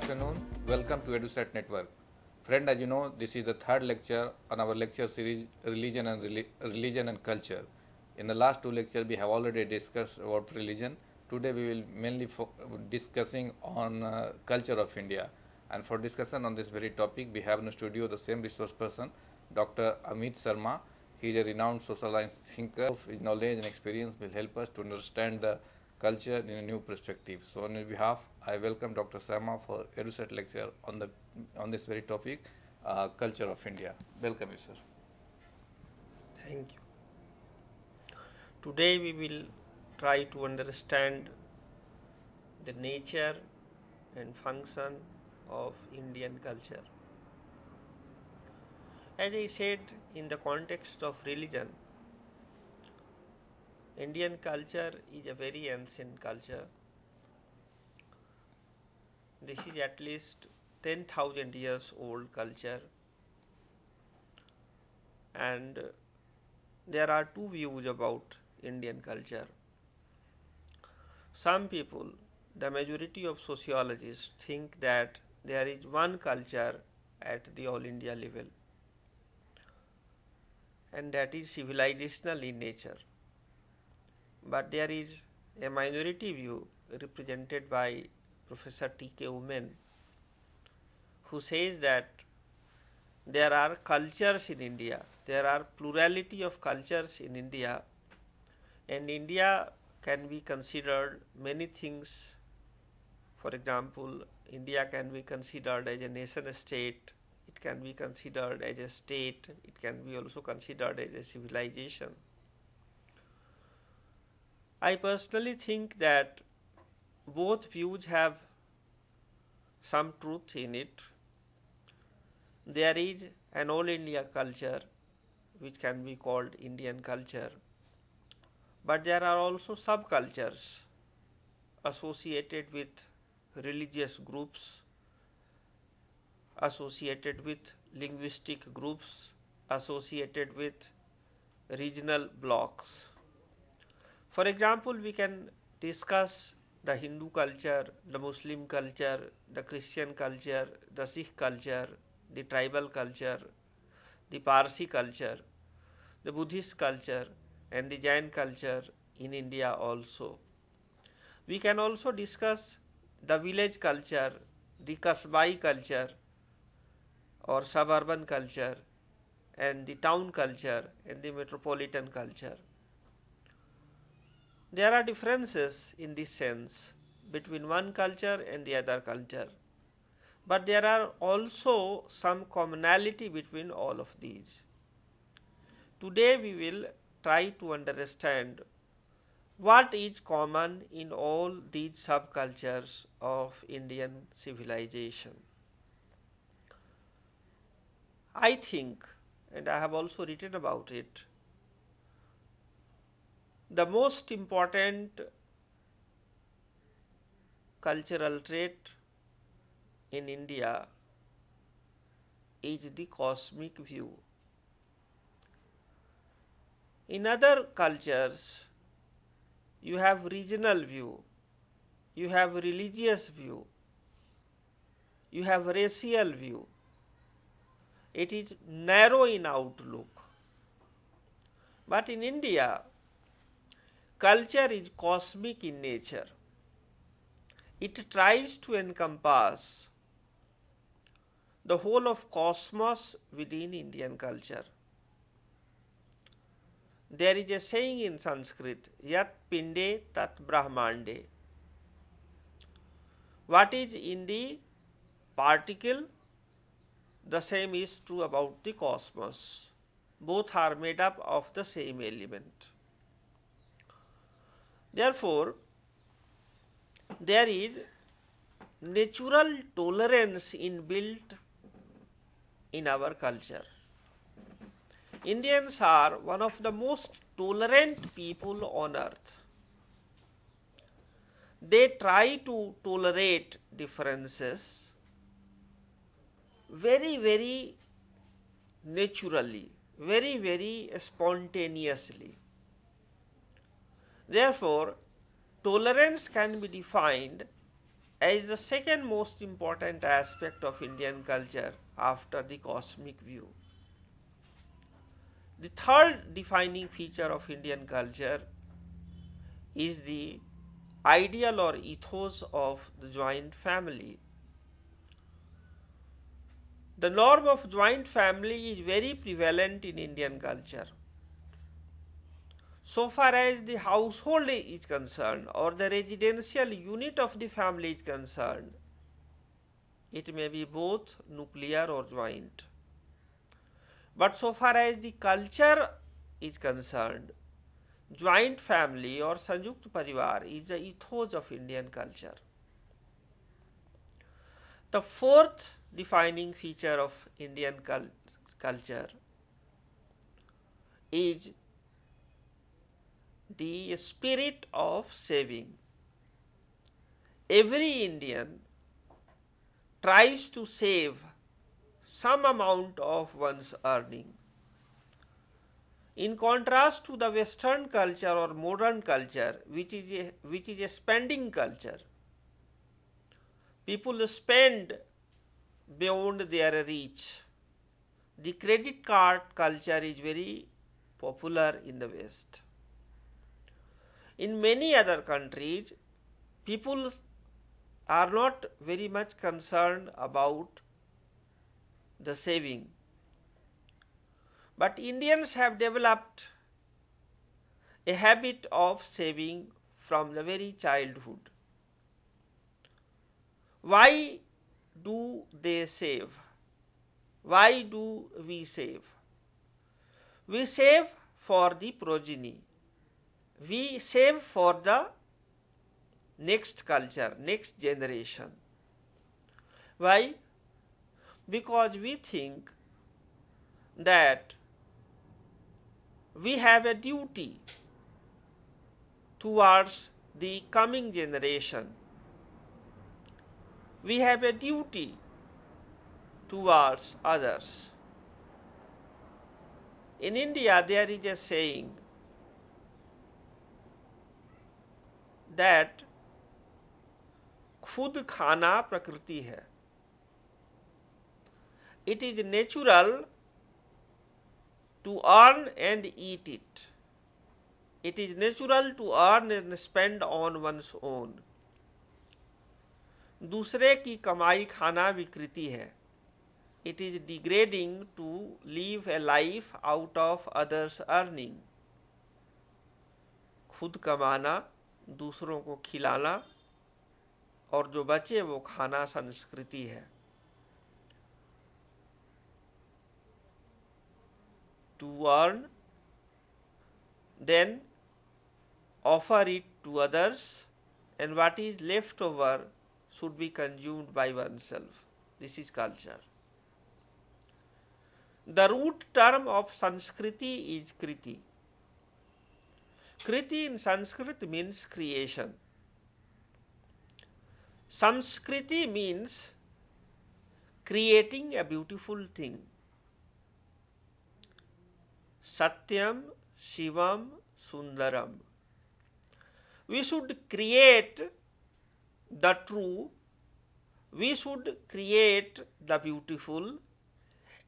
afternoon. Welcome to EduSet Network. Friend, as you know, this is the third lecture on our lecture series Religion and Culture. In the last two lectures, we have already discussed about religion. Today, we will mainly discussing on culture of India. And for discussion on this very topic, we have in the studio the same resource person, Dr. Amit Sharma. He is a renowned social science thinker. His knowledge and experience will help us to understand the culture in a new perspective. So on his behalf, I welcome Dr. Sharma for EduSet lecture on this very topic, culture of India. Welcome you, sir. Thank you. Today we will try to understand the nature and function of Indian culture. As I said, in the context of religion, Indian culture is a very ancient culture. This is at least 10,000 years old culture, and there are two views about Indian culture. Some people, the majority of sociologists, think that there is one culture at the all India level, and that is civilizational in nature. But there is a minority view represented by Professor T.K. Umen, who says that there are cultures in India, there are plurality of cultures in India, and India can be considered many things. For example, India can be considered as a nation state, it can be considered as a state, it can be also considered as a civilization. I personally think that both views have some truth in it. There is an all India culture which can be called Indian culture, but there are also subcultures associated with religious groups, associated with linguistic groups, associated with regional blocks. For example, we can discuss the Hindu culture, the Muslim culture, the Christian culture, the Sikh culture, the tribal culture, the Parsi culture, the Buddhist culture, and the Jain culture in India also. We can also discuss the village culture, the Kasbai culture or suburban culture, and the town culture and the metropolitan culture. There are differences in this sense between one culture and the other culture, but there are also some commonality between all of these. Today we will try to understand what is common in all these subcultures of Indian civilization. I think, and I have also written about it, the most important cultural trait in India is the cosmic view. In other cultures, you have regional view, you have religious view, you have racial view. It is narrow in outlook. But in India, culture is cosmic in nature. It tries to encompass the whole of cosmos within Indian culture. There is a saying in Sanskrit, Yat Pinde Tat Brahmande. What is in the particle, the same is true about the cosmos. Both are made up of the same element. Therefore, there is natural tolerance inbuilt in our culture. Indians are one of the most tolerant people on earth. They try to tolerate differences very, very naturally, very, very spontaneously. Therefore, tolerance can be defined as the second most important aspect of Indian culture after the cosmic view. The third defining feature of Indian culture is the ideal or ethos of the joint family. The norm of joint family is very prevalent in Indian culture. So far as the household is concerned or the residential unit of the family is concerned, it may be both nuclear or joint. But so far as the culture is concerned, joint family or Sanयुkt Parivar is the ethos of Indian culture. The fourth defining feature of Indian culture is the spirit of saving. Every Indian tries to save some amount of one's earning. In contrast to the Western culture or modern culture, which is a spending culture, people spend beyond their reach. The credit card culture is very popular in the West. In many other countries, people are not very much concerned about the saving. But Indians have developed a habit of saving from the very childhood. Why do they save? Why do we save? We save for the progeny. We save for the next culture, next generation. Why? Because we think that we have a duty towards the coming generation. We have a duty towards others. In India, there is a saying that खुद खाना प्रकृति है. It is natural to earn and eat it. It is natural to earn and spend on one's own. दूसरे की कमाई खाना विकृति है. It is degrading to live a life out of others' earning. खुद कमाना, दूसरों को खिलाना और जो बचे वो खाना संस्कृति है. To earn, then offer it to others, and what is left over should be consumed by oneself. This is culture. The root term of Sanskriti is Kriti. Kriti in Sanskrit means creation. Samskriti means creating a beautiful thing. Satyam, Shivam, Sundaram. We should create the true, we should create the beautiful,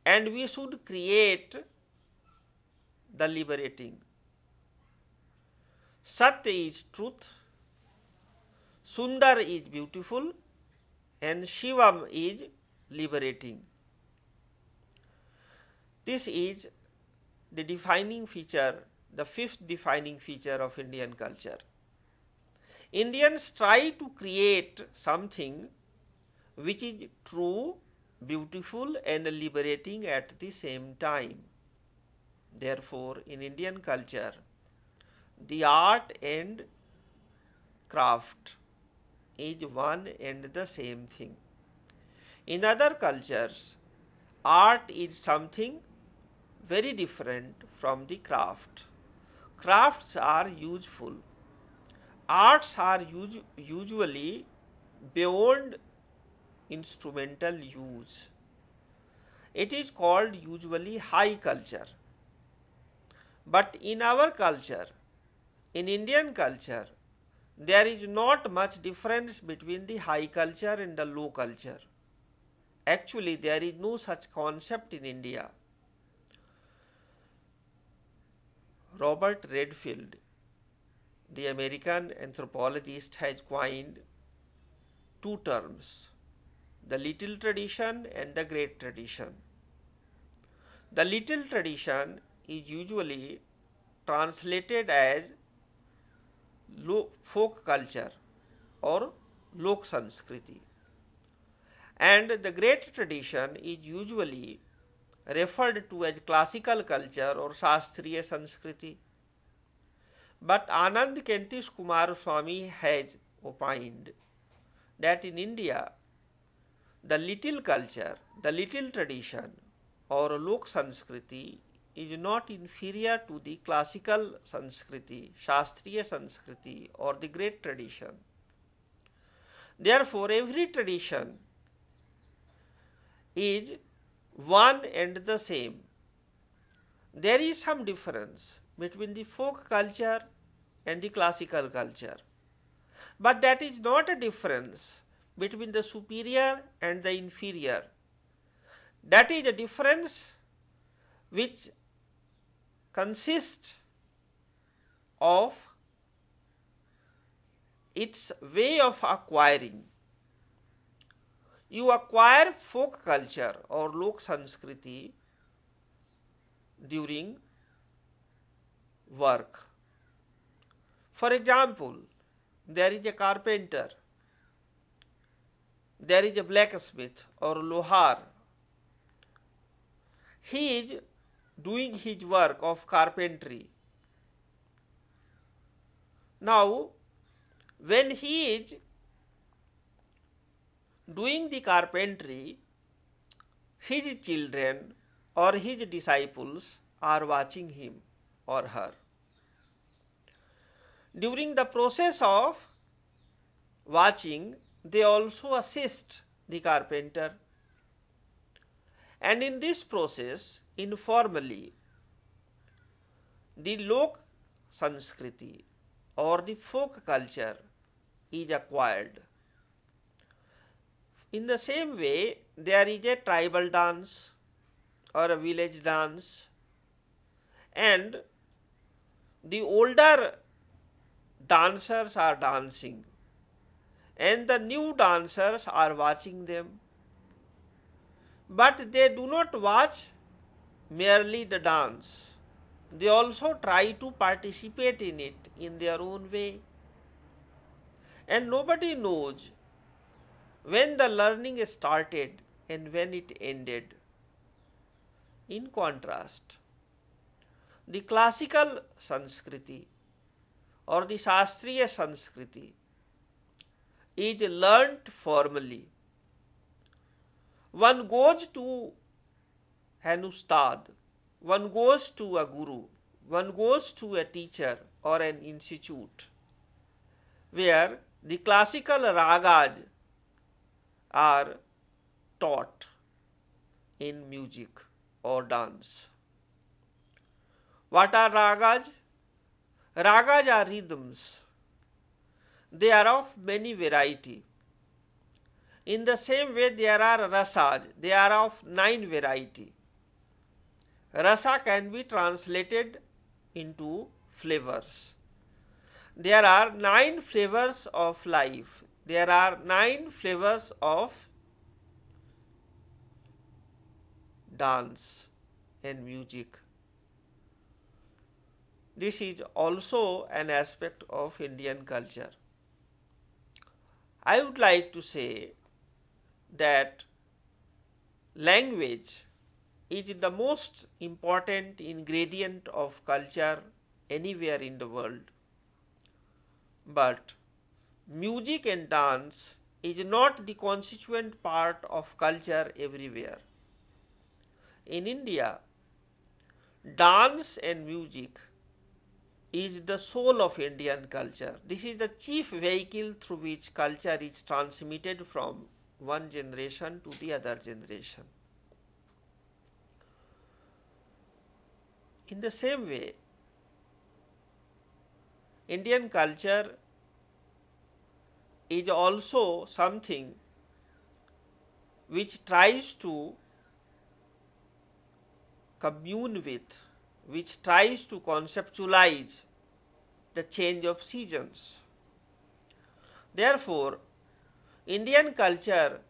and we should create the liberating. Sat is truth, Sundar is beautiful, and Shivam is liberating. This is the defining feature, the fifth defining feature of Indian culture. Indians try to create something which is true, beautiful, and liberating at the same time. Therefore, in Indian culture, the art and craft is one and the same thing. In other cultures, art is something very different from the craft. Crafts are useful. Arts are usually beyond instrumental use. It is called usually high culture. But in our culture, in Indian culture, there is not much difference between the high culture and the low culture. Actually, there is no such concept in India. Robert Redfield, the American anthropologist, has coined two terms, the little tradition and the great tradition. The little tradition is usually translated as folk culture or lok sanskriti, and the great tradition is usually referred to as classical culture or shastriya sanskriti. But Anand Kentish Kumar Swami has opined that in India, the little culture, the little tradition or lok sanskriti is not inferior to the classical sanskriti, shastriya sanskriti or the great tradition. Therefore, every tradition is one and the same. There is some difference between the folk culture and the classical culture, but that is not a difference between the superior and the inferior. That is a difference which consists of its way of acquiring. You acquire folk culture or lok sanskriti during work. For example, there is a carpenter, there is a blacksmith or lohar. He is doing his work of carpentry. Now, when he is doing the carpentry, his children or his disciples are watching him or her. During the process of watching, they also assist the carpenter. And in this process, informally, the lok sanskriti or the folk culture is acquired. In the same way, there is a tribal dance or a village dance, and the older dancers are dancing and the new dancers are watching them. But they do not watch merely the dance. They also try to participate in it in their own way. And nobody knows when the learning started and when it ended. In contrast, the classical Sanskriti or the Shastriya Sanskriti is learnt formally. One goes to an ustad, one goes to a guru, one goes to a teacher or an institute where the classical ragas are taught in music or dance. What are ragas? Ragas are rhythms. They are of many variety. In the same way, there are rasas. They are of 9 variety. Rasa can be translated into flavors. There are 9 flavors of life. There are 9 flavors of dance and music. This is also an aspect of Indian culture. I would like to say that language is the most important ingredient of culture anywhere in the world. But music and dance is not the constituent part of culture everywhere. In India, dance and music is the soul of Indian culture. This is the chief vehicle through which culture is transmitted from one generation to the other generation. In the same way, Indian culture is also something which tries to commune with, which tries to conceptualize the change of seasons. Therefore, Indian culture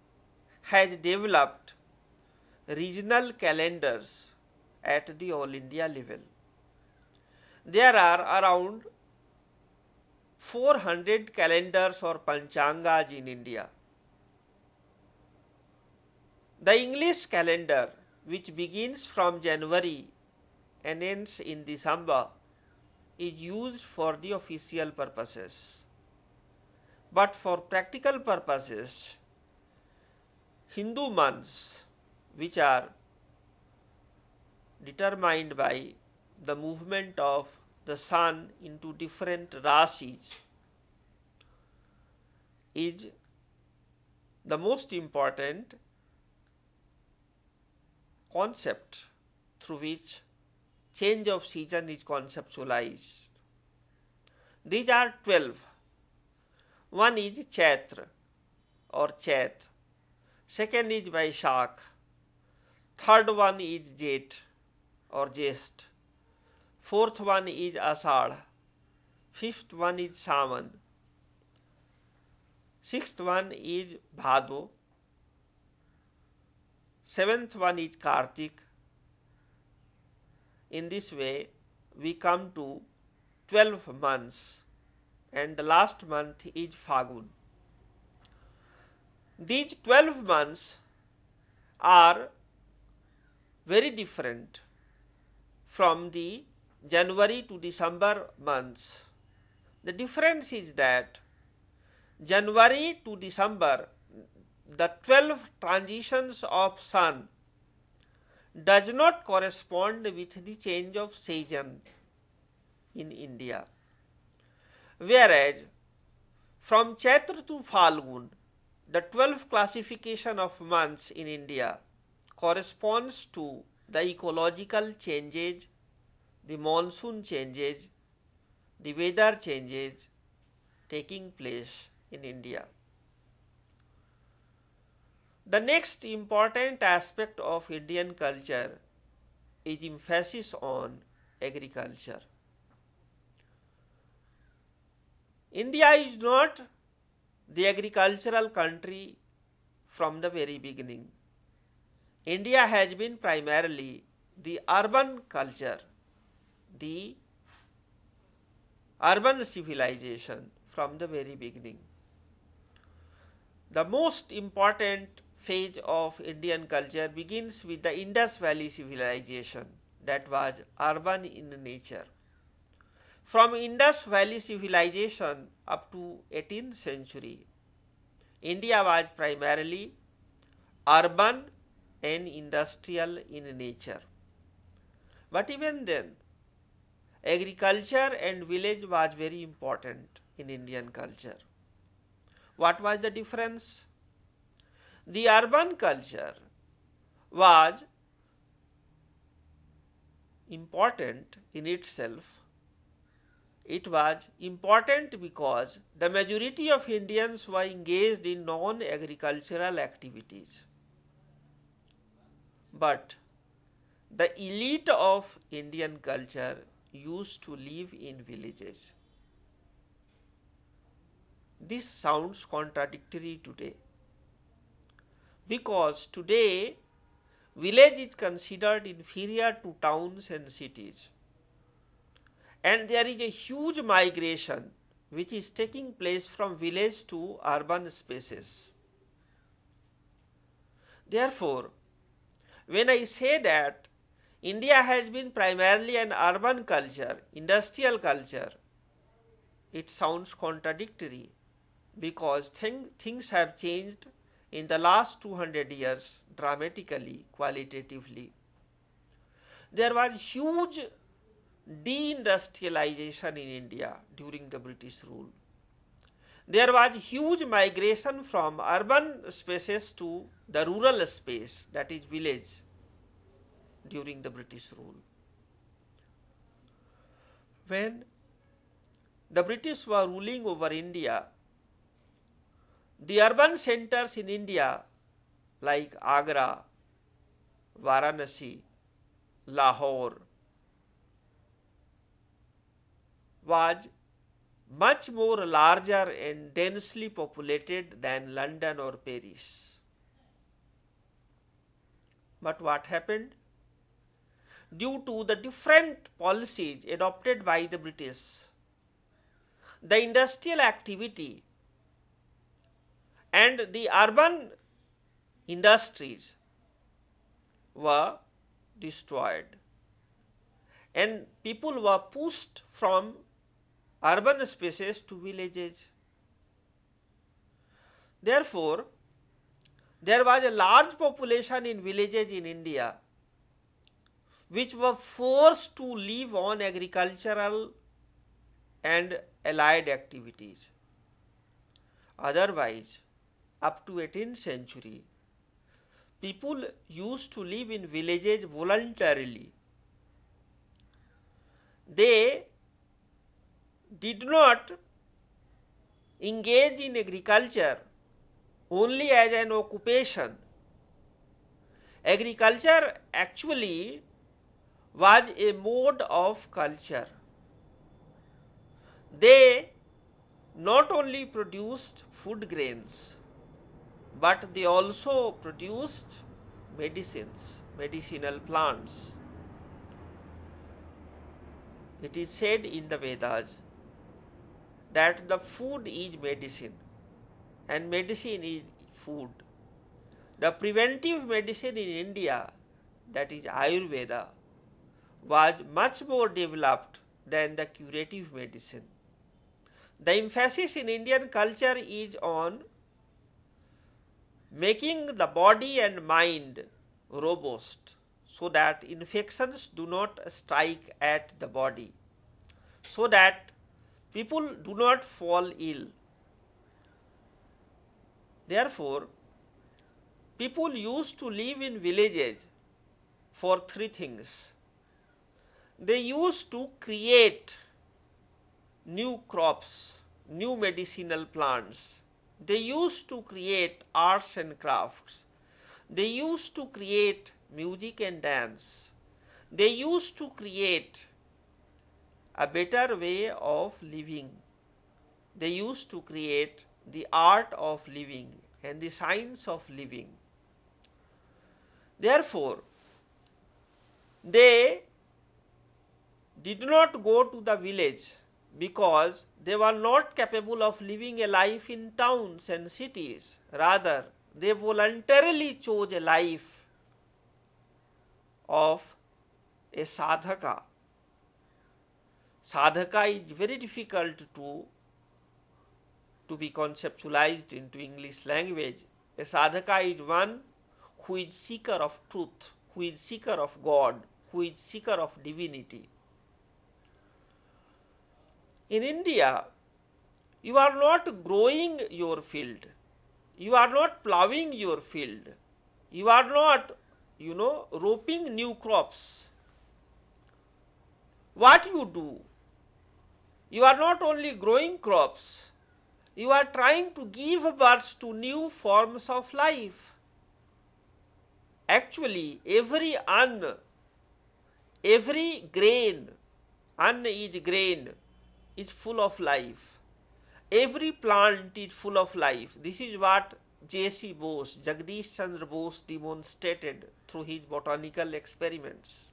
has developed regional calendars at the All India level. There are around 400 calendars or panchangas in India. The English calendar, which begins from January and ends in December, is used for the official purposes. But for practical purposes, Hindu months, which are determined by the movement of the sun into different rasis, is the most important concept through which change of season is conceptualized. These are 12. One is Chaitra or Chat. Second is Vaishakh. Third one is Jet or Jest. Fourth one is Ashadh. Fifth one is Sawan. Sixth one is Bhado. Seventh one is Kartik. In this way, we come to 12 months, and the last month is Phagun. These 12 months are very different from the January to December months. The difference is that January to December, the 12 transitions of sun does not correspond with the change of season in India. Whereas from Chaitra to Phalgun, the 12 classification of months in India corresponds to the ecological changes, the monsoon changes, the weather changes taking place in India. The next important aspect of Indian culture is emphasis on agriculture. India is not the agricultural country from the very beginning. India has been primarily the urban culture, the urban civilization from the very beginning. The most important phase of Indian culture begins with the Indus Valley civilization, that was urban in nature. From Indus Valley civilization up to 18th century, India was primarily urban and industrial in nature. But even then, agriculture and village was very important in Indian culture. What was the difference? The urban culture was important in itself. It was important because the majority of Indians were engaged in non-agricultural activities. But the elite of Indian culture used to live in villages. This sounds contradictory today, because today village is considered inferior to towns and cities, and there is a huge migration which is taking place from village to urban spaces. Therefore, when I say that India has been primarily an urban culture, industrial culture, it sounds contradictory, because things have changed in the last 200 years dramatically, qualitatively. There was huge deindustrialization in India during the British rule. There was huge migration from urban spaces to the rural space, that is village, during the British rule. When the British were ruling over India, The urban centers in India like Agra, Varanasi, Lahore was much more larger and densely populated than London or Paris. But what happened? Due to the different policies adopted by the British, the industrial activity and the urban industries were destroyed, and people were pushed from urban spaces to villages. Therefore, there was a large population in villages in India which were forced to live on agricultural and allied activities. Otherwise, up to 18th century, people used to live in villages voluntarily. They did not engage in agriculture only as an occupation. Agriculture actually was a mode of culture. They not only produced food grains, but they also produced medicines, medicinal plants. It is said in the Vedas that the food is medicine and medicine is food. The preventive medicine in India, that is Ayurveda, was much more developed than the curative medicine. The emphasis in Indian culture is on making the body and mind robust so that infections do not strike at the body, so that people do not fall ill. Therefore, people used to live in villages for three things. They used to create new crops, new medicinal plants. They used to create arts and crafts. They used to create music and dance. They used to create a better way of living. They used to create the art of living and the science of living. Therefore, they did not go to the village because they were not capable of living a life in towns and cities. Rather, they voluntarily chose a life of a sadhaka. Sadhaka is very difficult to be conceptualized into English language. A sadhaka is one who is seeker of truth, who is seeker of God, who is seeker of divinity. In India, you are not growing your field, you are not plowing your field, you are not, roping new crops. What you do? You are not only growing crops, you are trying to give birth to new forms of life. Actually, every grain, is grain, is full of life. Every plant is full of life. This is what J.C. Bose, Jagdish Chandra Bose demonstrated through his botanical experiments.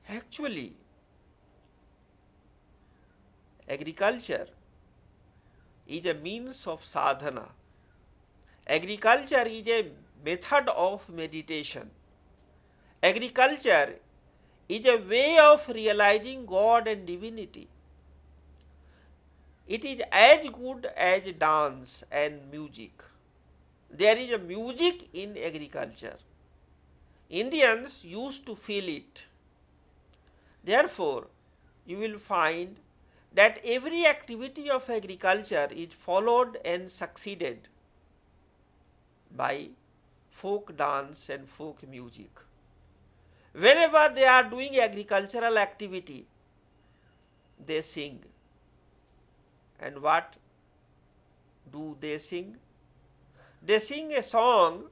Actually, agriculture is a means of sadhana. Agriculture is a method of meditation. Agriculture is a way of realizing God and divinity. It is as good as dance and music. There is a music in agriculture. Indians used to feel it. Therefore, you will find that every activity of agriculture is followed and succeeded by folk dance and folk music. Whenever they are doing agricultural activity, they sing. And what do they sing? They sing a song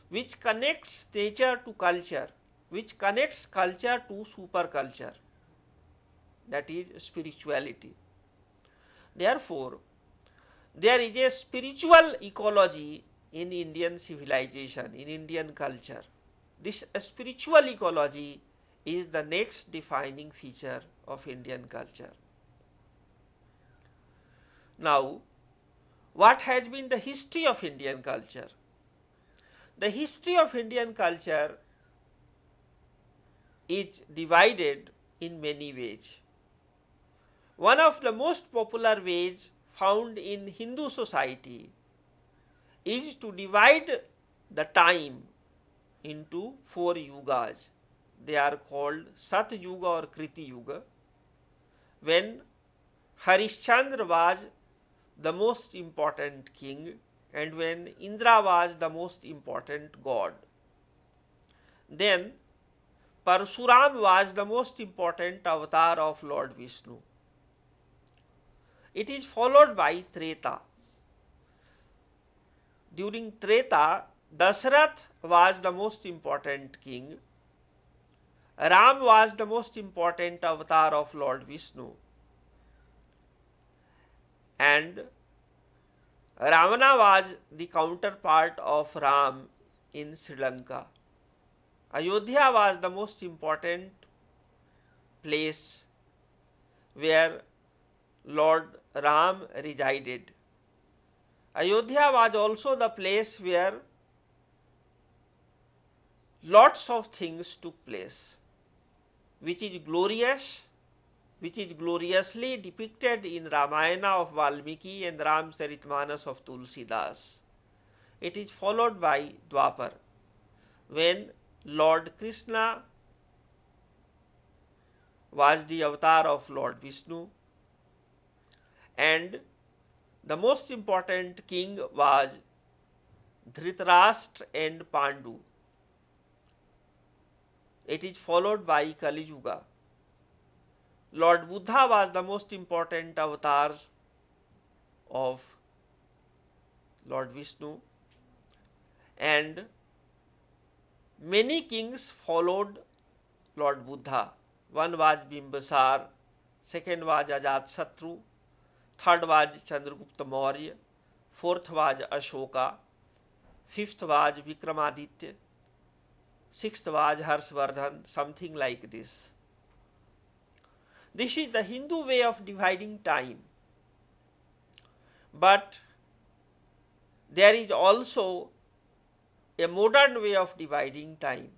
which connects nature to culture, which connects culture to superculture, that is spirituality. Therefore, there is a spiritual ecology in Indian civilization, in Indian culture. This spiritual ecology is the next defining feature of Indian culture. Now, what has been the history of Indian culture? The history of Indian culture is divided in many ways. One of the most popular ways found in Hindu society is to divide the time into 4 yugas. They are called Sat Yuga or Kriti Yuga, when Harishchandra was the most important king and when Indra was the most important god. Then Parshuram was the most important avatar of Lord Vishnu. It is followed by Treta. During Treta, Dasarath was the most important king. Ram was the most important avatar of Lord Vishnu. And Ravana was the counterpart of Ram in Sri Lanka. Ayodhya was the most important place where Lord Ram resided. Ayodhya was also the place where lots of things took place, which is gloriously depicted in Ramayana of Valmiki and Ramcharitmanas of Tulsidas. It is followed by Dwapar, when Lord Krishna was the avatar of Lord Vishnu, and the most important king was Dhritarashtra and Pandu. It is followed by Kali Yuga. Lord Buddha was the most important avatar of Lord Vishnu, and many kings followed Lord Buddha. One was Bimbisar, second was Ajatasattu, third was Chandragupta Maurya, fourth was Ashoka, fifth was Vikramaditya, sixth was Harshvardhan, something like this. This is the Hindu way of dividing time. But there is also a modern way of dividing time.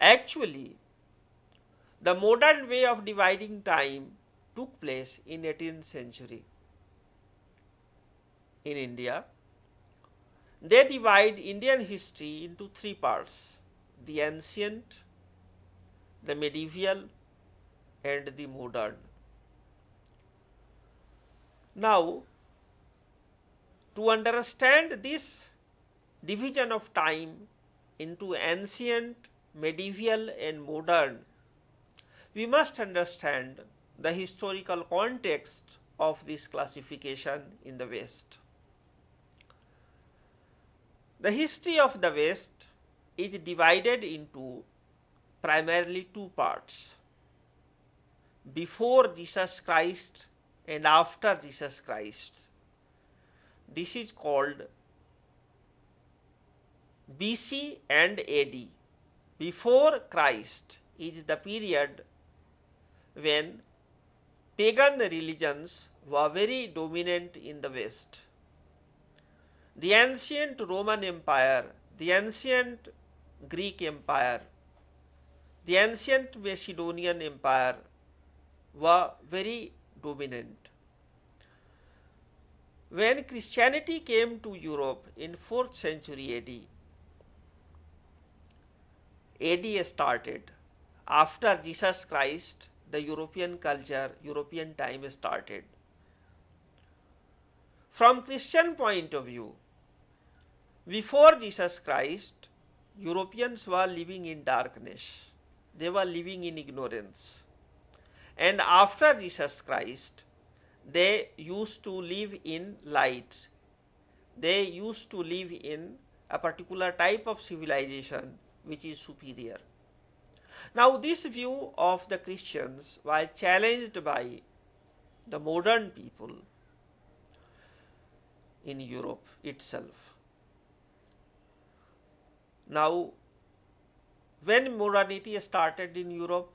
Actually, the modern way of dividing time took place in 18th century. In India, they divide Indian history into 3 parts: the ancient, the medieval, and the modern. Now, to understand this division of time into ancient, medieval, and modern, we must understand the historical context of this classification in the West. The history of the West is divided into primarily 2 parts: before Jesus Christ and after Jesus Christ. This is called BC and AD. Before Christ is the period when pagan religions were very dominant in the West. The ancient Roman Empire, the ancient Greek Empire, the ancient Macedonian Empire were very dominant. When Christianity came to Europe in 4th century AD started. After Jesus Christ, the European culture, European time started. From Christian point of view, before Jesus Christ, Europeans were living in darkness. They were living in ignorance. And after Jesus Christ, they used to live in light. They used to live in a particular type of civilization which is superior. Now, this view of the Christians was challenged by the modern people in Europe itself. Now, when modernity started in Europe,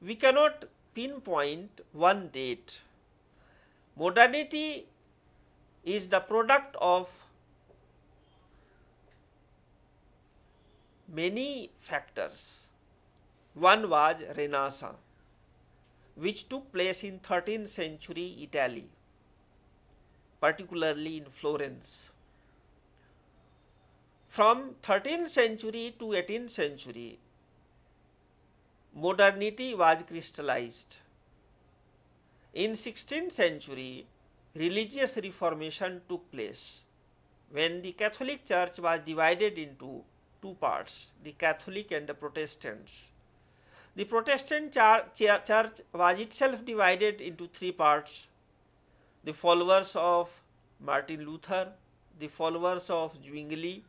we cannot pinpoint one date. Modernity is the product of many factors. One was Renaissance, which took place in 13th century Italy, particularly in Florence. From 13th century to 18th century, modernity was crystallized. In 16th century, religious reformation took place when the Catholic Church was divided into two parts, the Catholic and the Protestants. The Protestant church was itself divided into three parts: the followers of Martin Luther, the followers of Zwingli,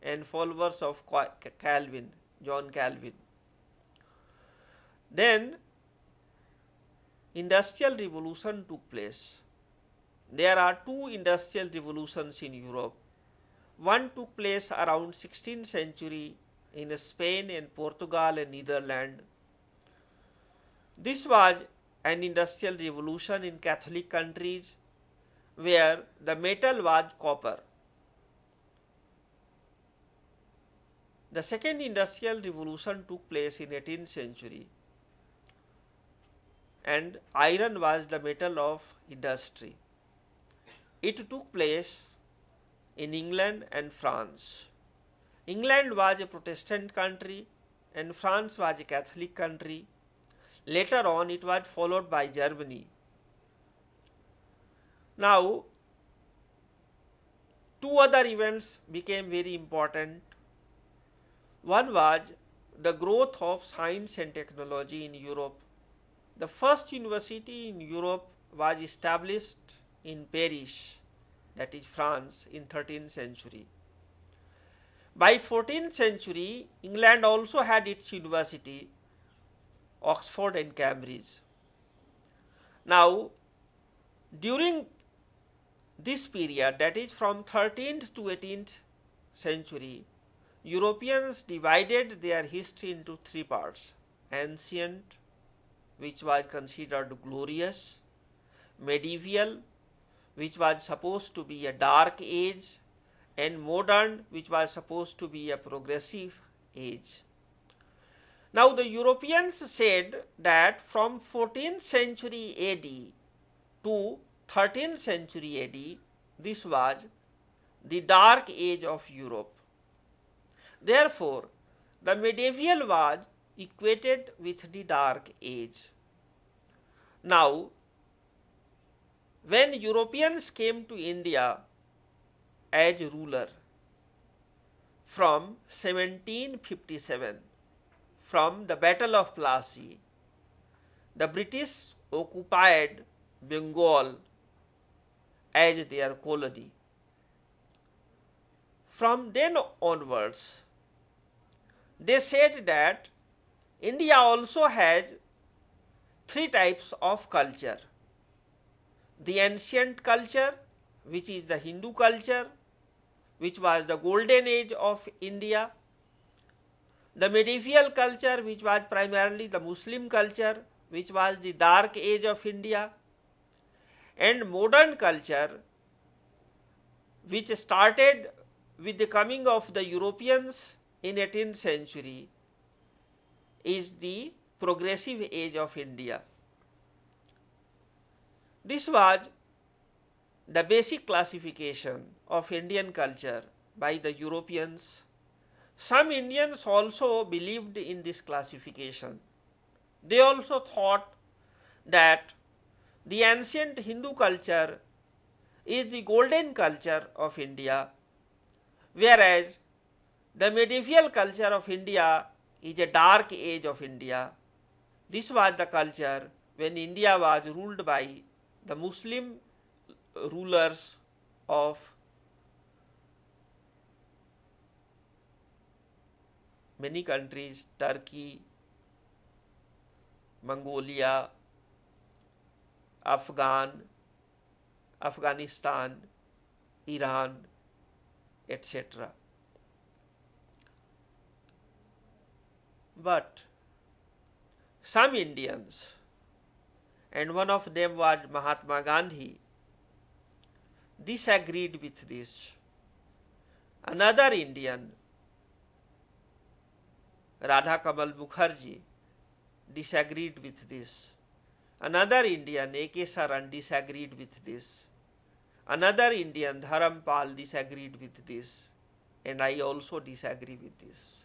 and followers of Calvin, John Calvin. Then Industrial Revolution took place. There are two industrial revolutions in Europe. One took place around 16th century in Spain and Portugal and Netherlands. This was an industrial revolution in Catholic countries where the metal was copper. The second industrial revolution took place in 18th century, and iron was the metal of industry. It took place in England and France. England was a Protestant country and France was a Catholic country. Later on it was followed by Germany. Now, two other events became very important. One was the growth of science and technology in Europe. The first university in Europe was established in Paris, that is France, in 13th century. By 14th century, England also had its university, Oxford and Cambridge. Now, during this period, that is from 13th to 18th century, Europeans divided their history into three parts: ancient, which was considered glorious; medieval, which was supposed to be a dark age; and modern, which was supposed to be a progressive age. Now, the Europeans said that from 14th century AD to 13th century AD, this was the dark age of Europe. Therefore, the medieval was equated with the dark age. Now, when Europeans came to India as ruler from 1757, from the Battle of Plassey, the British occupied Bengal as their colony. From then onwards, they said that India also has three types of culture: the ancient culture, which is the Hindu culture, which was the golden age of India; the medieval culture, which was primarily the Muslim culture, which was the dark age of India; and modern culture, which started with the coming of the Europeans in 18th century, is the progressive age of India. This was the basic classification of Indian culture by the Europeans. Some Indians also believed in this classification. They also thought that the ancient Hindu culture is the golden culture of India, whereas the medieval culture of India is a dark age of India. This was the culture when India was ruled by the Muslim rulers of many countries, Turkey, Mongolia, Afghanistan, Iran, etc. But some Indians, and one of them was Mahatma Gandhi, disagreed with this. Another Indian, Radha Kamal Mukherjee, disagreed with this. Another Indian, A.K. Saran, disagreed with this. Another Indian, Dharampal, disagreed with this. And I also disagree with this.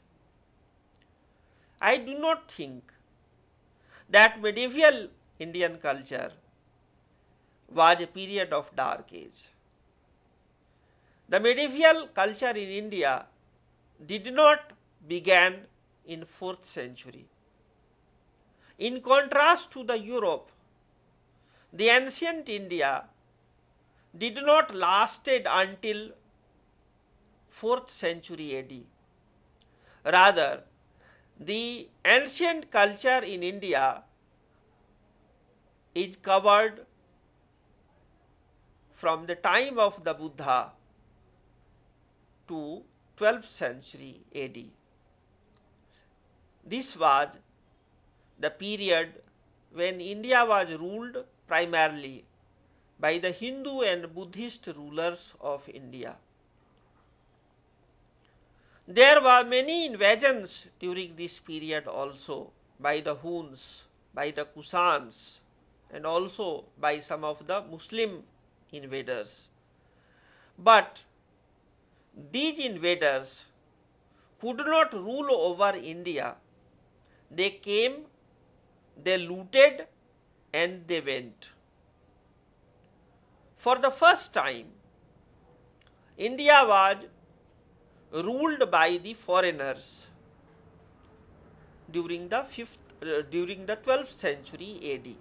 I do not think that medieval Indian culture was a period of dark age. The medieval culture in India did not begin in 4th century. In contrast to the Europe, the ancient India did not lasted until 4th century AD. Rather, the ancient culture in India is covered from the time of the Buddha to 12th century AD. This was the period when India was ruled primarily by the Hindu and Buddhist rulers of India. There were many invasions during this period also by the Huns, by the Kusans, and also by some of the Muslim invaders. But these invaders could not rule over India. They came, they looted, and they went. For the first time, India was ruled by the foreigners during the 12th century AD.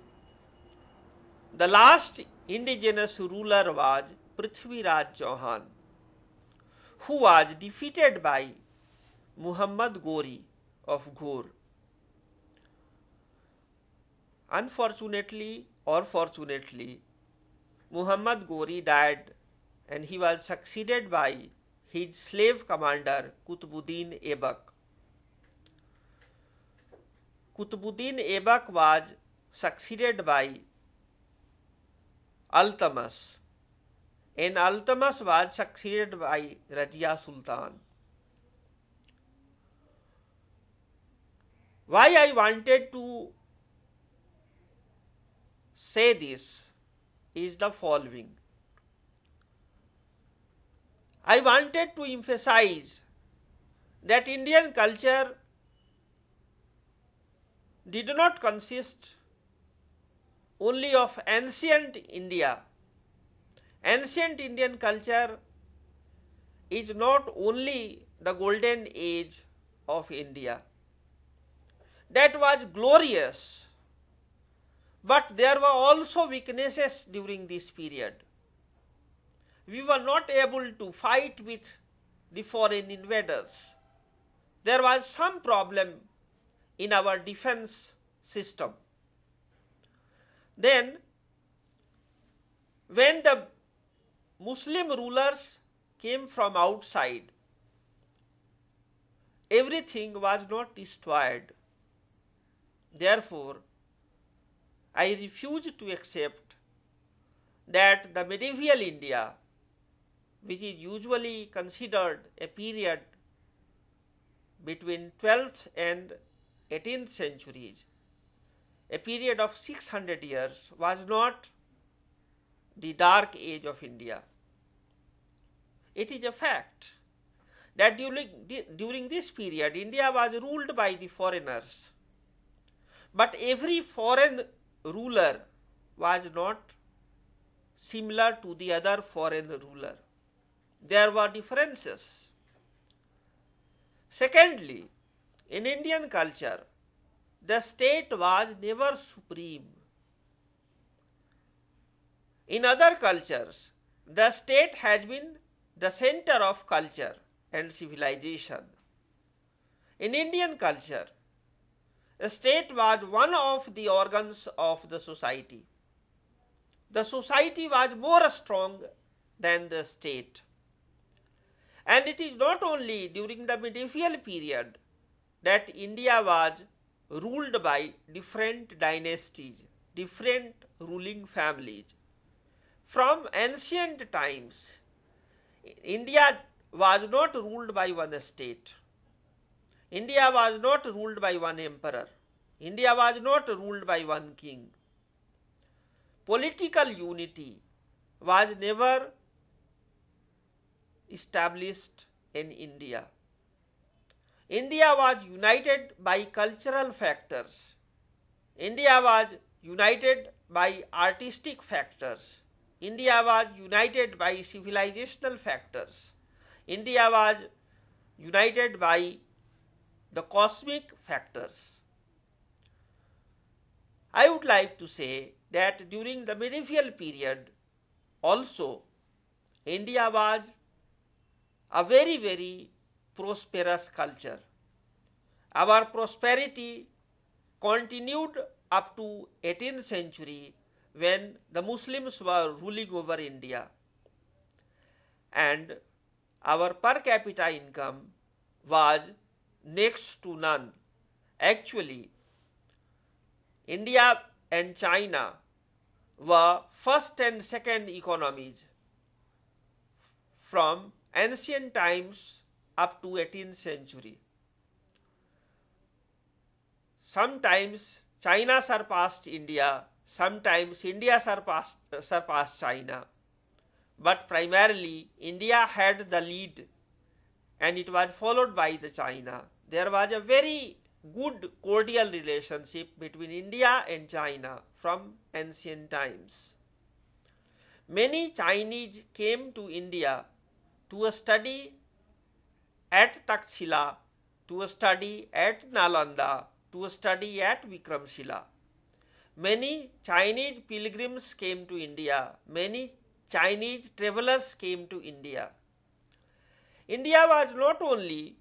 The last indigenous ruler was Prithviraj Chauhan, who was defeated by Muhammad Ghori of Ghor. Unfortunately or fortunately, Muhammad Ghori died and he was succeeded by his slave commander Qutbuddin Aibak. Qutbuddin Aibak was succeeded by Iltutmish, and Iltutmish was succeeded by Razia Sultan. Why I wanted to say this is the following. I wanted to emphasize that Indian culture did not consist only of ancient India. Ancient Indian culture is not only the golden age of India. That was glorious, but there were also weaknesses during this period. We were not able to fight with the foreign invaders. There was some problem in our defense system. Then, when the Muslim rulers came from outside, everything was not destroyed. Therefore, I refuse to accept that the medieval India, which is usually considered a period between 12th and 18th centuries, a period of 600 years, was not the dark age of India. It is a fact that during this period, India was ruled by the foreigners. But every foreign ruler was not similar to the other foreign ruler. There were differences. Secondly, in Indian culture, the state was never supreme. In other cultures, the state has been the center of culture and civilization. In Indian culture, the state was one of the organs of the society. The society was more strong than the state. And it is not only during the medieval period that India was ruled by different dynasties, different ruling families. From ancient times, India was not ruled by one state. India was not ruled by one emperor. India was not ruled by one king. Political unity was never established in India. India was united by cultural factors. India was united by artistic factors. India was united by civilizational factors. India was united by the cosmic factors. I would like to say that during the medieval period also India was a very, very prosperous culture. Our prosperity continued up to 18th century when the Muslims were ruling over India, and our per capita income was next to none. Actually, India and China were first and second economies from ancient times up to 18th century. Sometimes China surpassed India, sometimes India surpassed China, but primarily India had the lead and it was followed by the China. There was a very good cordial relationship between India and China from ancient times. Many Chinese came to India to study at Takshila, to study at Nalanda, to study at Vikramshila. Many Chinese pilgrims came to India. Many Chinese travelers came to India. India was not only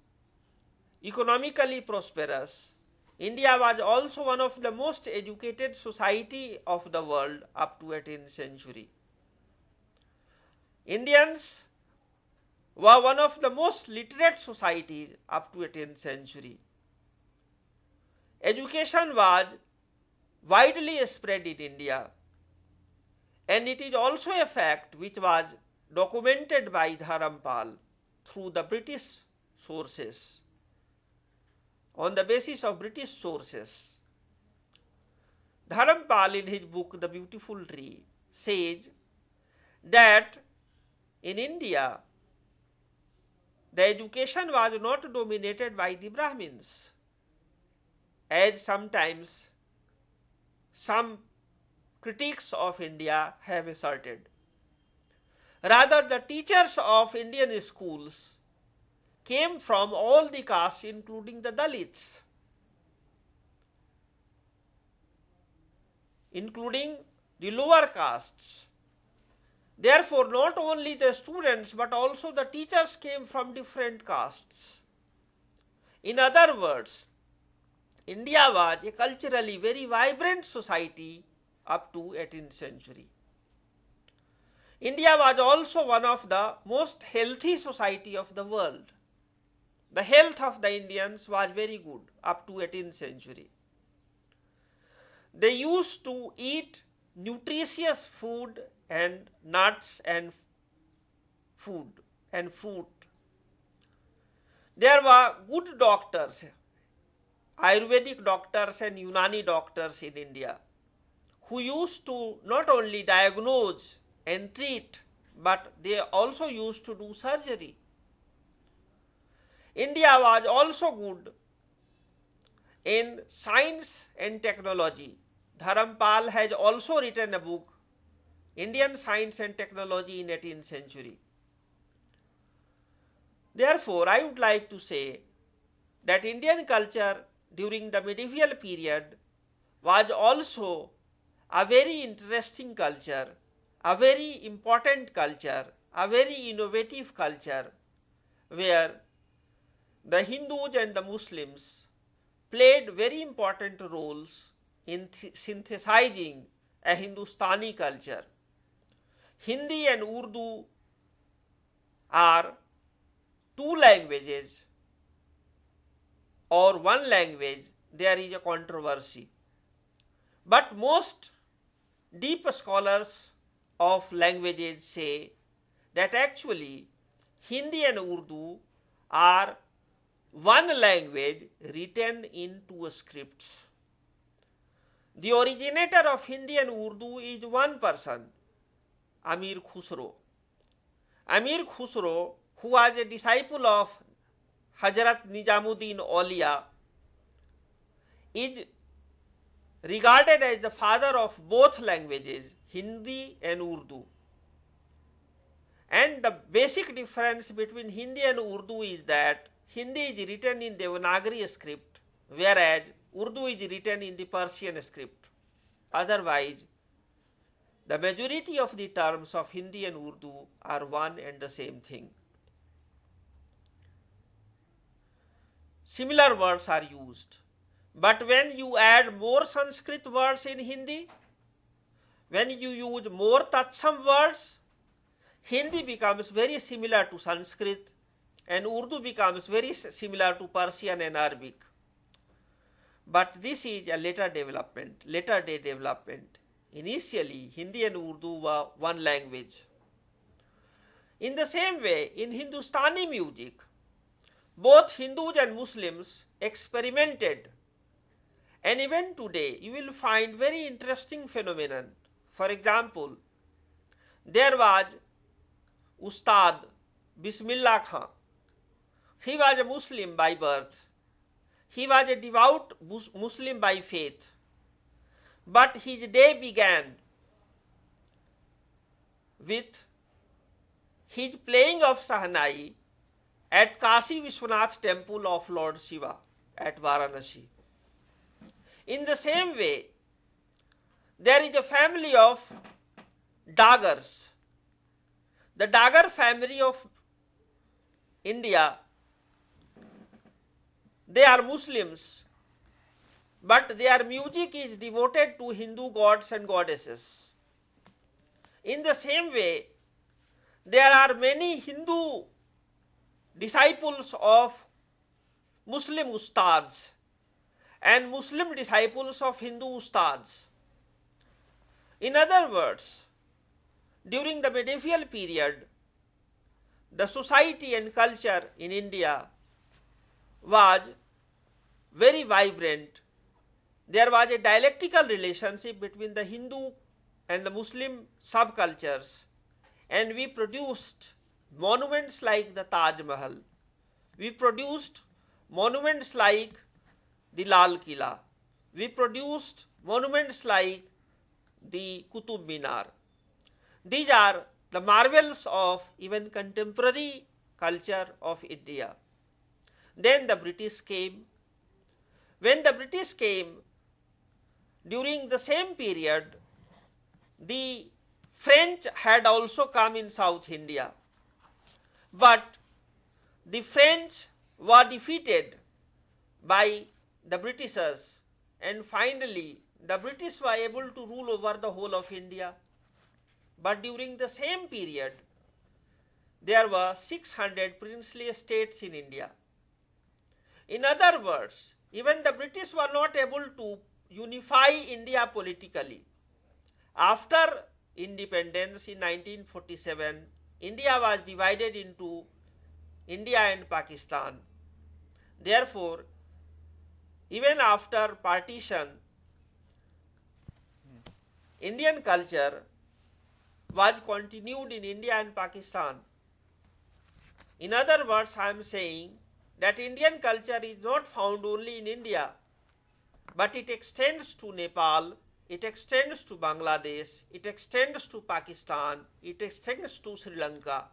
economically prosperous, India was also one of the most educated society of the world up to 18th century. Indians were one of the most literate societies up to 18th century. Education was widely spread in India, and it is also a fact which was documented by Dharampal through the British sources, on the basis of British sources. Dharampal in his book The Beautiful Tree says that in India the education was not dominated by the Brahmins, as sometimes some critics of India have asserted. Rather, the teachers of Indian schools came from all the castes, including the Dalits, including the lower castes. Therefore, not only the students but also the teachers came from different castes. In other words, India was a culturally very vibrant society up to 18th century. India was also one of the most healthy society of the world. The health of the Indians was very good up to 18th century. They used to eat nutritious food and nuts and food and fruit. There were good doctors, Ayurvedic doctors and Unani doctors in India, who used to not only diagnose and treat, but they also used to do surgery. India was also good in science and technology. Dharampal has also written a book, Indian Science and Technology in 18th century. Therefore, I would like to say that Indian culture during the medieval period was also a very interesting culture, a very important culture, a very innovative culture, where the Hindus and the Muslims played very important roles in synthesizing a Hindustani culture. Hindi and Urdu are two languages or one language. There is a controversy, but most deep scholars of languages say that actually Hindi and Urdu are one language written in two scripts. The originator of Hindi and Urdu is one person, Amir Khusro. Amir Khusro, who was a disciple of Hazrat Nizamuddin Aulia, is regarded as the father of both languages, Hindi and Urdu. And the basic difference between Hindi and Urdu is that Hindi is written in Devanagari script, whereas Urdu is written in the Persian script. Otherwise, the majority of the terms of Hindi and Urdu are one and the same thing. Similar words are used, but when you add more Sanskrit words in Hindi, when you use more Tatsam words, Hindi becomes very similar to Sanskrit and Urdu becomes very similar to Persian and Arabic. But this is a later day development. Initially, Hindi and Urdu were one language. In the same way, in Hindustani music, both Hindus and Muslims experimented, and even today you will find very interesting phenomenon. For example, there was Ustad Bismillah Khan. He was a Muslim by birth. He was a devout Muslim by faith. But his day began with his playing of Sahnai at Kashi Vishwanath temple of Lord Shiva at Varanasi. In the same way, there is a family of Dagars. The Dagar family of India, they are Muslims, but their music is devoted to Hindu gods and goddesses. In the same way, there are many Hindu disciples of Muslim ustads and Muslim disciples of Hindu ustads. In other words, during the medieval period, the society and culture in India was very vibrant. There was a dialectical relationship between the Hindu and the Muslim subcultures, and we produced monuments like the Taj Mahal. We produced monuments like the Lal Killa. We produced monuments like the Qutub Minar. These are the marvels of even contemporary culture of India. Then the British came. When the British came, during the same period, the French had also come in South India. But the French were defeated by the Britishers, and finally the British were able to rule over the whole of India. But during the same period, there were 600 princely states in India. In other words, even the British were not able to unify India politically. After independence in 1947, India was divided into India and Pakistan. Therefore, even after partition, Indian culture was continued in India and Pakistan. In other words, I am saying that Indian culture is not found only in India, but it extends to Nepal, it extends to Bangladesh, it extends to Pakistan, it extends to Sri Lanka.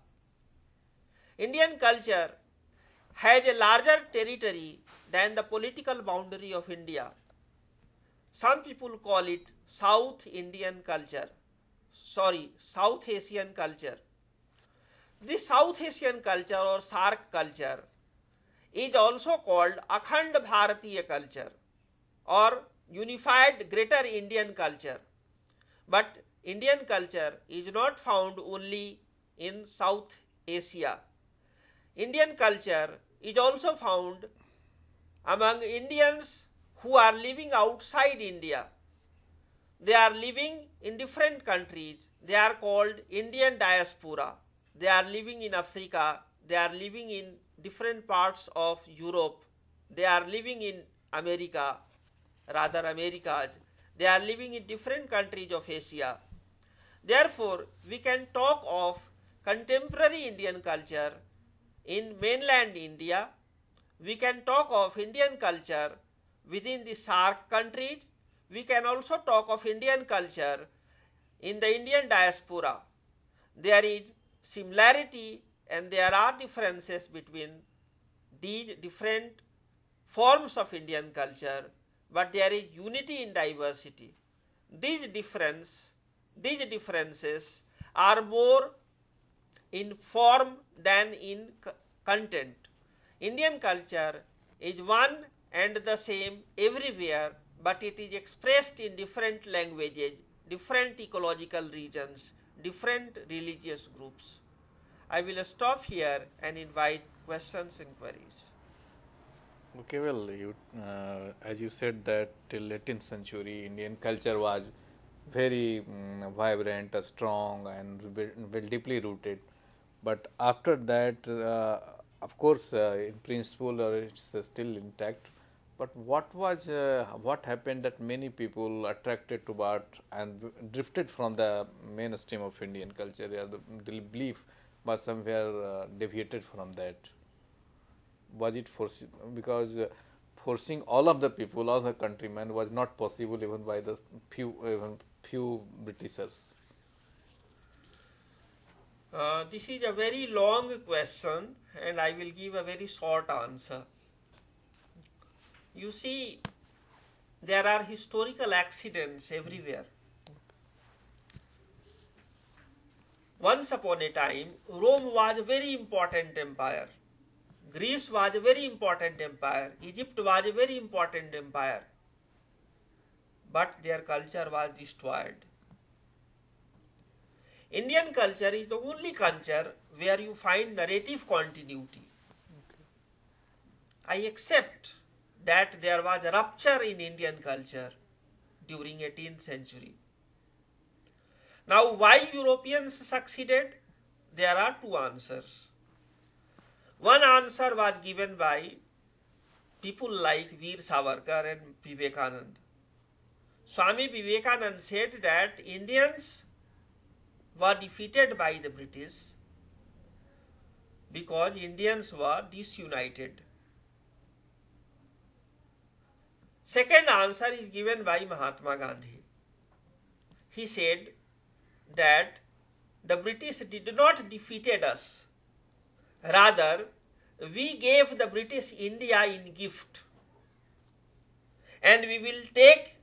Indian culture has a larger territory than the political boundary of India. Some people call it South Indian culture. South Asian culture. This South Asian culture or SAARC culture is also called Akhand Bharatiya culture or unified greater Indian culture. But Indian culture is not found only in South Asia. Indian culture is also found among Indians who are living outside India. They are living in different countries. They are called Indian diaspora. They are living in Africa. They are living in different parts of Europe. They are living in America, rather Americas. They are living in different countries of Asia. Therefore, we can talk of contemporary Indian culture in mainland India. We can talk of Indian culture within the SAARC countries. We can also talk of Indian culture in the Indian diaspora. There is similarity and there are differences between these different forms of Indian culture, but there is unity in diversity. These differences are more in form than in content. Indian culture is one and the same everywhere, but it is expressed in different languages, different ecological regions, different religious groups. I will stop here and invite questions and queries. Okay, well, as you said that till 18th century, Indian culture was very vibrant, strong, and very deeply rooted. But after that, of course, in principle, it's still intact. But what happened that many people attracted to art and drifted from the mainstream of Indian culture? The belief was somewhere deviated from that. Was it because forcing all of the people, all the countrymen, was not possible even by the few Britishers? This is a very long question and I will give a very short answer. You see, there are historical accidents everywhere. Once upon a time, Rome was a very important empire. Greece was a very important empire. Egypt was a very important empire. But their culture was destroyed. Indian culture is the only culture where you find narrative continuity. I accept that there was a rupture in Indian culture during 18th century. Now, why Europeans succeeded? There are two answers. One answer was given by people like Veer Savarkar and Vivekanand. Swami Vivekanand said that Indians were defeated by the British because Indians were disunited. Second answer is given by Mahatma Gandhi. He said that the British did not defeat us. Rather, we gave the British India in gift. And we will take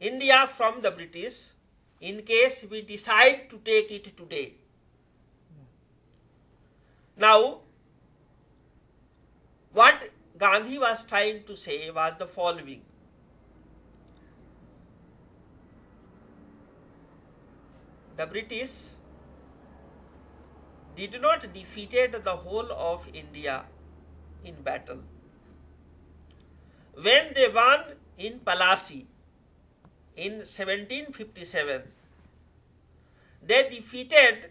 India from the British in case we decide to take it today. Now, what Gandhi was trying to say was the following. The British did not defeat the whole of India in battle. When they won in Plassey in 1757, they defeated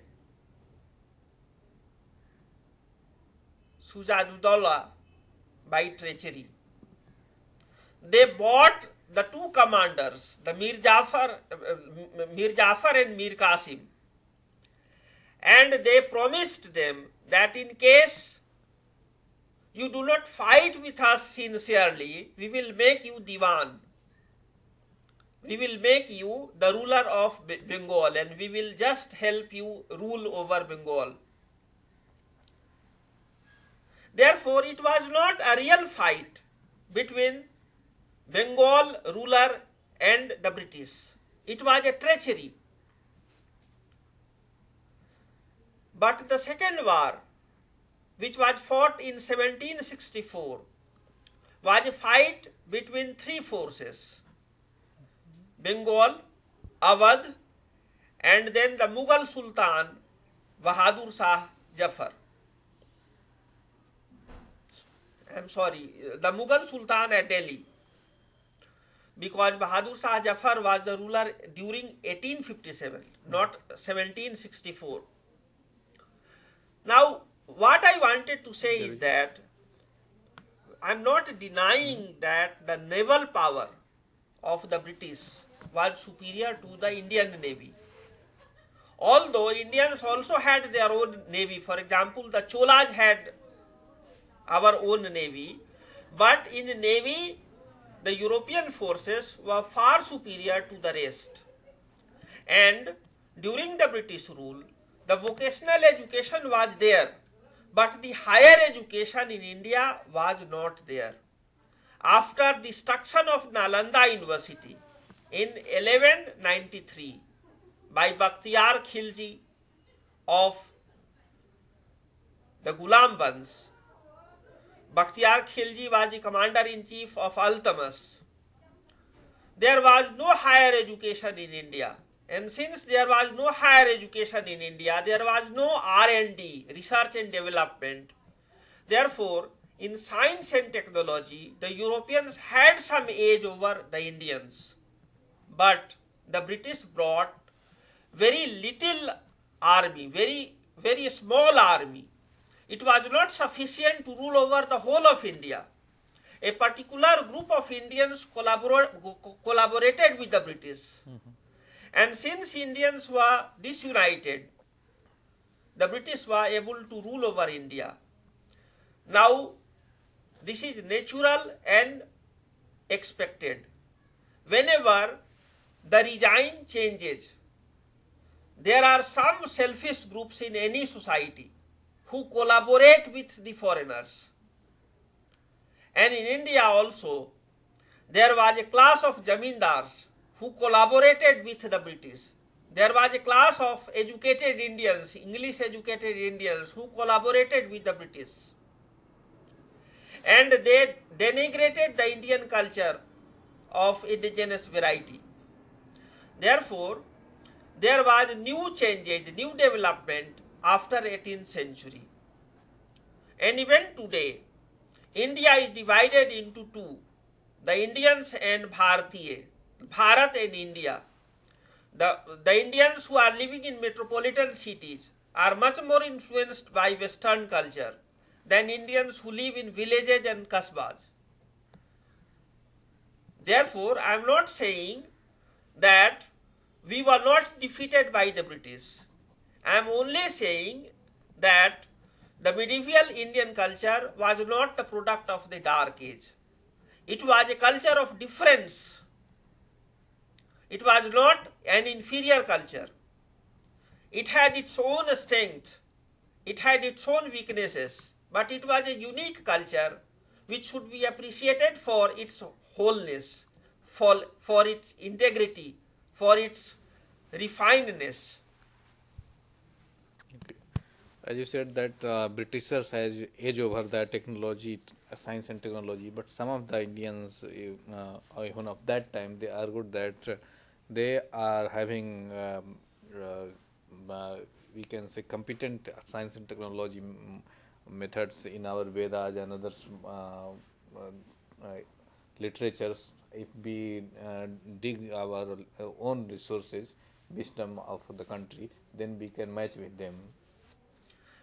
Sujatudaulah by treachery. They bought the two commanders, the Mir Jafar and Mir Qasim, and they promised them that in case you do not fight with us sincerely, we will make you Diwan. We will make you the ruler of Bengal and we will just help you rule over Bengal. Therefore, it was not a real fight between Bengal ruler and the British. It was a treachery. But the second war, which was fought in 1764, was a fight between three forces: Bengal, Awadh, and then the Mughal Sultan Bahadur Shah Jafar. The Mughal Sultan at Delhi, because Bahadur Shah Jafar was the ruler during 1857, not 1764. Now, what I wanted to say is that I am not denying that the naval power of the British was superior to the Indian Navy. Although Indians also had their own navy, for example, the Cholas had our own navy, but in navy, the European forces were far superior to the rest. And during the British rule, the vocational education was there, but the higher education in India was not there. After the destruction of Nalanda University in 1193 by Bakhtiyar Khilji of the Ghulam Bansh, Bakhtiyar Khilji was the commander-in-chief of Altamas. There was no higher education in India. And since there was no higher education in India, there was no R&D, research and development. Therefore, in science and technology, the Europeans had some edge over the Indians. But the British brought very little army, very small army. It was not sufficient to rule over the whole of India. A particular group of Indians collaborated with the British. And since Indians were disunited, the British were able to rule over India. Now, this is natural and expected. Whenever the regime changes, there are some selfish groups in any society who collaborate with the foreigners. And in India also, there was a class of zamindars who collaborated with the British. There was a class of educated Indians, English educated Indians, who collaborated with the British. And they denigrated the Indian culture of indigenous variety. Therefore, there was new changes, new development after 18th century. And even today, India is divided into two, the Indians and Bharatiya, Bharat and India. The Indians who are living in metropolitan cities are much more influenced by Western culture than Indians who live in villages and kasbas. Therefore, I am not saying that we were not defeated by the British. I am only saying that the medieval Indian culture was not the product of the Dark Age. It was a culture of difference. It was not an inferior culture. It had its own strength. It had its own weaknesses. But it was a unique culture which should be appreciated for its wholeness, for its integrity, for its refinedness. As you said that Britishers has edge over the technology, science and technology, but some of the Indians, even of that time, they argued that they are having, we can say, competent science and technology methods in our Vedas and other literatures. If we dig our own resources, wisdom of the country, then we can match with them.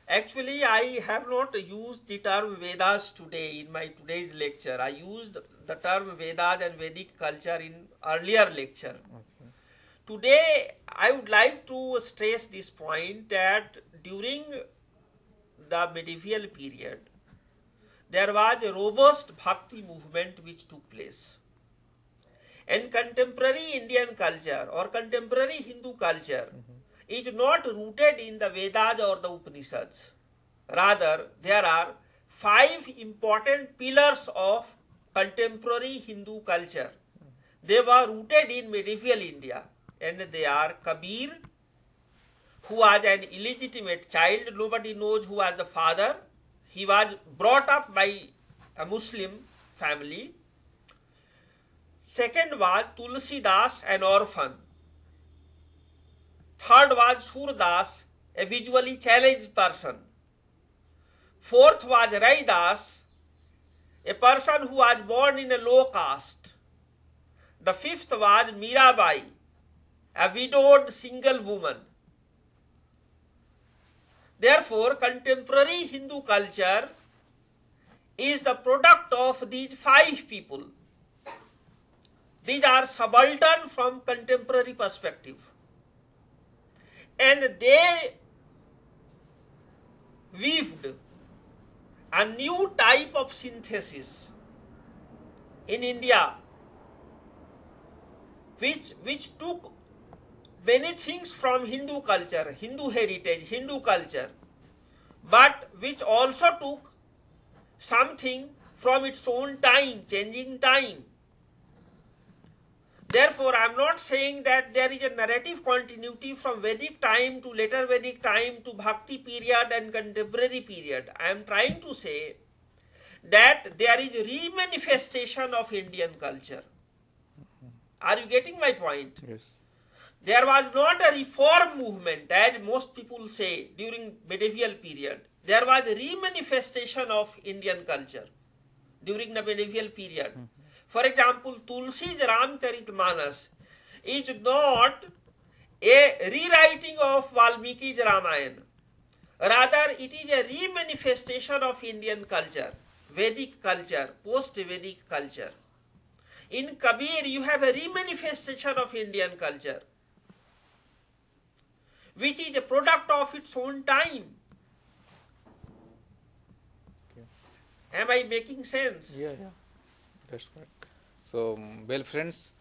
Actually, I have not used the term Vedas today in my today's lecture. I used the term Vedas and Vedic culture in earlier lecture. Okay. Today, I would like to stress this point that during the medieval period, there was a robust bhakti movement which took place. And contemporary Indian culture or contemporary Hindu culture is not rooted in the Vedas or the Upanishads. Rather, there are 5 important pillars of contemporary Hindu culture. They were rooted in medieval India, and they are Kabir, who was an illegitimate child. Nobody knows who was the father. He was brought up by a Muslim family. Second was Tulsidas, an orphan. Third was Surdas, a visually challenged person. Fourth was Raidas, a person who was born in a low caste. The fifth was Mirabai, a widowed single woman. Therefore, contemporary Hindu culture is the product of these five people. These are subaltern from contemporary perspective. And they weaved a new type of synthesis in India, which took many things from Hindu culture, Hindu heritage, Hindu culture, but which also took something from its own time, changing time. Therefore, I am not saying that there is a narrative continuity from Vedic time to later Vedic time to Bhakti period and contemporary period. I am trying to say that there is re-manifestation of Indian culture. Are you getting my point? Yes. There was not a reform movement, as most people say, during medieval period. There was a re-manifestation of Indian culture during the medieval period. For example, Tulsi's Ramcharitmanas is not a rewriting of Valmiki's Ramayana. Rather, it is a re-manifestation of Indian culture, Vedic culture, post-Vedic culture. In Kabir, you have a re-manifestation of Indian culture, which is a product of its own time. Okay. Am I making sense? Yeah, that's correct. So, well friends,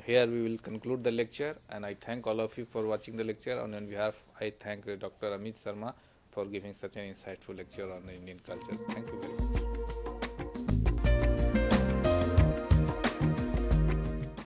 here we will conclude the lecture, and I thank all of you for watching the lecture. And on behalf, I thank Dr. Amit Sharma for giving such an insightful lecture on the Indian culture. Thank you very much.